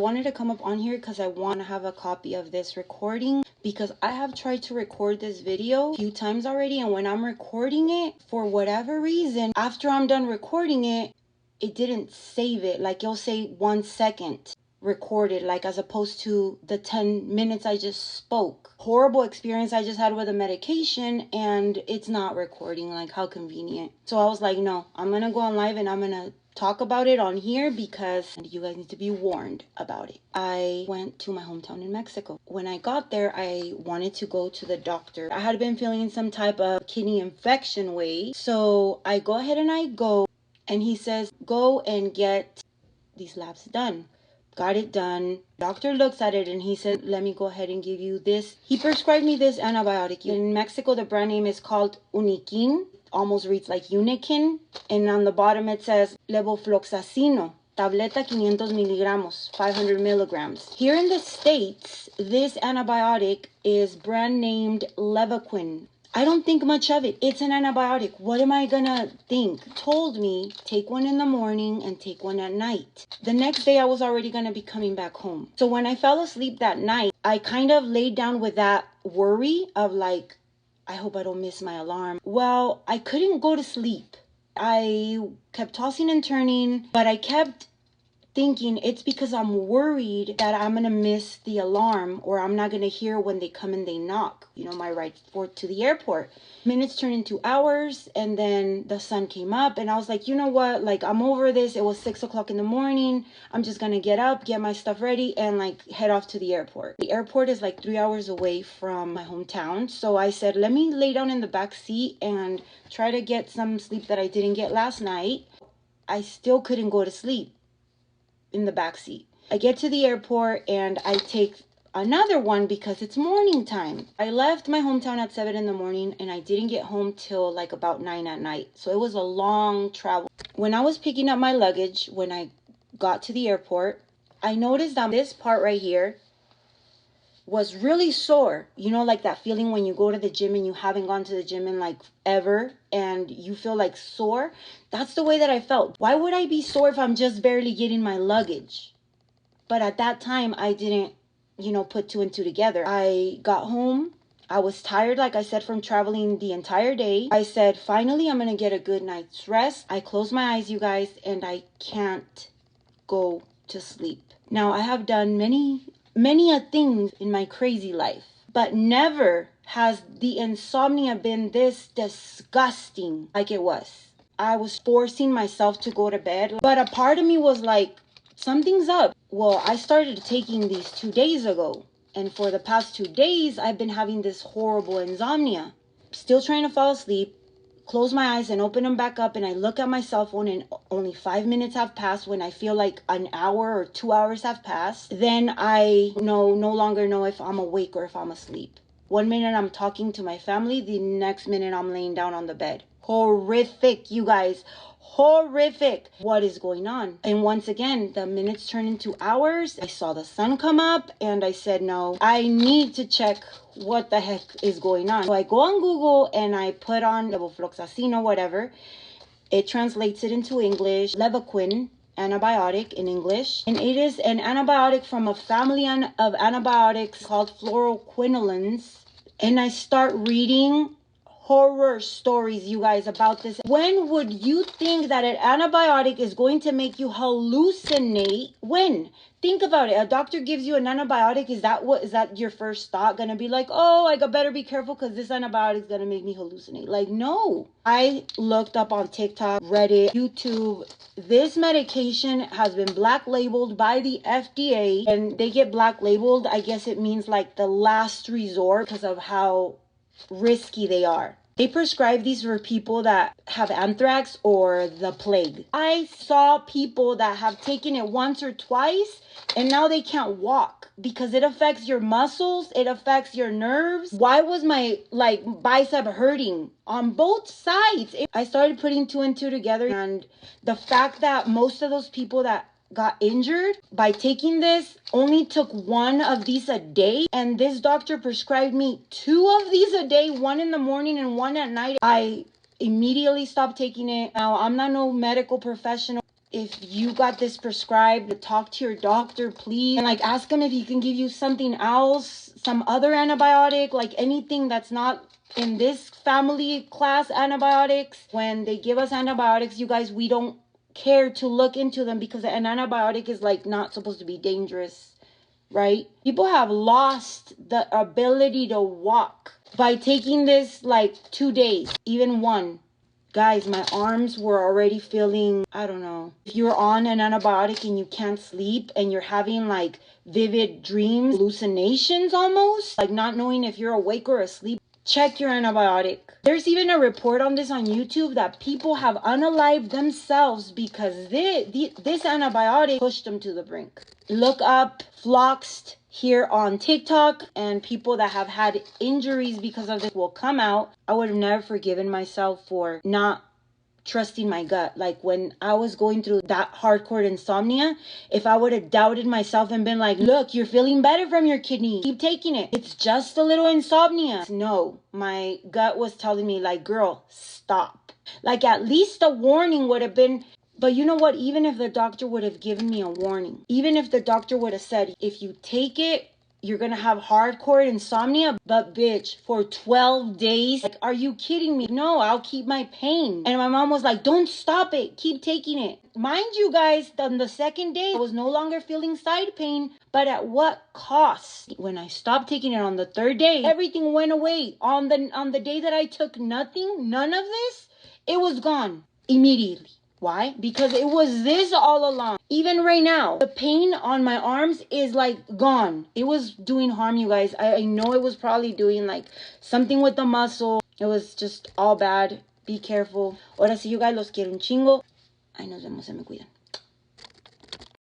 wanted to come up on here because I want to have a copy of this recording, because I have tried to record this video a few times already, and when I'm recording it, for whatever reason, after I'm done recording it, it didn't save it. Like, it'll say 1 second recorded, like as opposed to the 10 minutes I just spoke. Horrible experience I just had with a medication, and it's not recording. Like, how convenient. So I was like, no, I'm gonna go on live and I'm gonna talk about it on here because you guys need to be warned about it. I went to my hometown in Mexico. When I got there, I wanted to go to the doctor. I had been feeling some type of kidney infection way, so I go ahead and I go, and he says, go and get these labs done. Got it done. Doctor looks at it and he said, let me go ahead and give you this. He prescribed me this antibiotic. In Mexico, the brand name is called Uniquin. Almost reads like Uniquin. And on the bottom it says Levofloxacino. Tableta 500 milligramos, 500 milligrams. Here in the States, this antibiotic is brand named Levaquin. I don't think much of it. It's an antibiotic. What am I gonna think? Told me, take one in the morning and take one at night. The next day I was already gonna be coming back home. So when I fell asleep that night, I kind of laid down with that worry of like, I hope I don't miss my alarm. Well, I couldn't go to sleep. I kept tossing and turning, but I kept thinking it's because I'm worried that I'm gonna miss the alarm, or I'm not gonna hear when they come and they knock, you know, my ride to the airport. Minutes turned into hours, and then the sun came up, and I was like, you know what, like, I'm over this. It was 6 o'clock in the morning. I'm just gonna get up, get my stuff ready, and like head off to the airport. The airport is like 3 hours away from my hometown, so I said, let me lay down in the back seat and try to get some sleep that I didn't get last night. I still couldn't go to sleep in the back seat. I get to the airport and I take another one because it's morning time. I left my hometown at 7 in the morning and I didn't get home till like about 9 at night. So it was a long travel. When I was picking up my luggage, when I got to the airport, I noticed that this part right here was really sore. You know, like that feeling when you go to the gym and you haven't gone to the gym in like ever and you feel like sore. That's the way that I felt. Why would I be sore if I'm just barely getting my luggage? But at that time, I didn't, you know, put 2 and 2 together. I got home. I was tired, like I said, from traveling the entire day. I said, finally, I'm going to get a good night's rest. I close my eyes, you guys, and I can't go to sleep. Now, I have done many a things in my crazy life, but never has the insomnia been this disgusting like it was. I was forcing myself to go to bed, but a part of me was like, something's up. Well, I started taking these 2 days ago, and for the past 2 days, I've been having this horrible insomnia. Still trying to fall asleep. Close my eyes and open them back up, and I look at my cell phone and only 5 minutes have passed when I feel like an hour or 2 hours have passed. Then I no longer know if I'm awake or if I'm asleep. 1 minute I'm talking to my family, the next minute I'm laying down on the bed. Horrific, you guys. Horrific. What is going on? And once again, the minutes turn into hours. I saw the sun come up and I said, no, I need to check what the heck is going on. So I go on Google and I put on levofloxacino, whatever. It translates it into English. Levaquin antibiotic in English. And it is an antibiotic from a family of antibiotics called fluoroquinolines. And I start reading horror stories, you guys, about this. When would you think that an antibiotic is going to make you hallucinate? When? Think about it. A doctor gives you an antibiotic. Is that your first thought? Gonna be like, oh, I better be careful because this antibiotic is gonna make me hallucinate. Like, no. I looked up on TikTok, Reddit, YouTube. This medication has been black labeled by the FDA, and they get black labeled. I guess it means like the last resort because of how risky they are. They prescribe these for people that have anthrax or the plague. I saw people that have taken it once or twice and now they can't walk because it affects your muscles, it affects your nerves. Why was my bicep hurting on both sides? I started putting 2 and 2 together, and the fact that most of those people that got injured by taking this only took 1 of these a day, and this doctor prescribed me 2 of these a day, 1 in the morning and 1 at night. I immediately stopped taking it. Now, I'm not no medical professional. if you got this prescribed, talk to your doctor, please. And like ask him if he can give you something else, some other antibiotic, like anything that's not in this family class antibiotics. When they give us antibiotics, you guys, we don't care to look into them because an antibiotic is like not supposed to be dangerous, right? People have lost the ability to walk by taking this like 2 days, even one. Guys, my arms were already feeling, I don't know. If you're on an antibiotic and you can't sleep and you're having like vivid dreams, hallucinations almost, like not knowing if you're awake or asleep, check your antibiotic. There's even a report on this on YouTube that people have unalived themselves because this antibiotic pushed them to the brink. Look up Floxed here on TikTok, and people that have had injuries because of this will come out. I would have never forgiven myself for not trusting my gut. Like when I was going through that hardcore insomnia, if I would have doubted myself and been like, look, you're feeling better from your kidney, keep taking it, it's just a little insomnia. No, my gut was telling me like, girl, stop. Like at least a warning would have been. But you know what? Even if the doctor would have given me a warning, even if the doctor would have said, if you take it, you're going to have hardcore insomnia. But bitch, for 12 days, like, are you kidding me? No, I'll keep my pain. And my mom was like, don't stop it. Keep taking it. Mind you guys, on the second day, I was no longer feeling side pain. But at what cost? When I stopped taking it on the third day, everything went away. On the day that I took nothing, none of this, it was gone immediately. Why? Because it was this all along. Even right now, the pain on my arms is like gone. It was doing harm, you guys. I know it was probably doing like something with the muscle. It was just all bad. Be careful. Ahora sí, you guys, los quiero un chingo. Ay, nos vemos, se me cuidan.